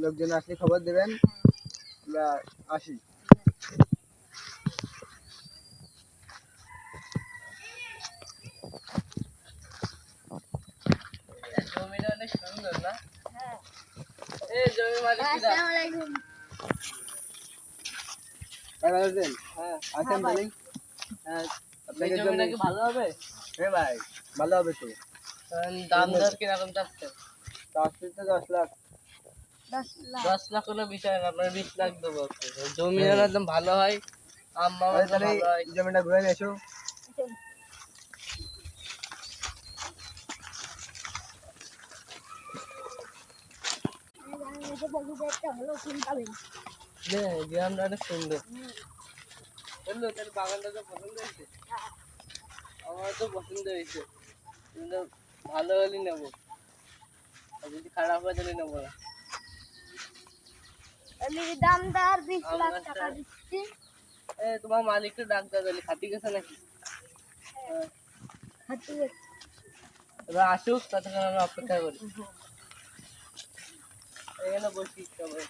লোকজন আসলে খবর দেবেন, আমরা আসি। জমিটা অনেক সুন্দর না? এই জমি মালিকরা ভালো আছেন? হ্যাঁ আছেন ভাই। হ্যাঁ আপনাদের জমিটা কি ভালো হবে? হ্যাঁ ভাই ভালো হবে তো। দাম দর কিরকম চাচ্ছে? চাচ্ছি তো 10 লাখ। 10 লাখ কোনো বিষয় না, আপনার 20 লাখ দেবো। জমি একদম ভালো হয়, আম মামা ভালো হয়। জমিটা ঘুরে নিয়ে এসো। গ্রামটা অনেক সুন্দর। বললো তার বাগানটা তো পছন্দ হয়েছে? আমার তো পছন্দ হয়েছে, কিন্তু ভালো হলে নেবো, আর যদি খারাপ হয় তাহলে নেবো না। দামদার 20 লাখ টাকা দিচ্ছি। তোমার মালিককে ডাক দাও, তাহলে খাতি গেছে নাকি? এবার আসুক, ততক্ষণ আমরা অপেক্ষা করি। এখানে বসি সবাই।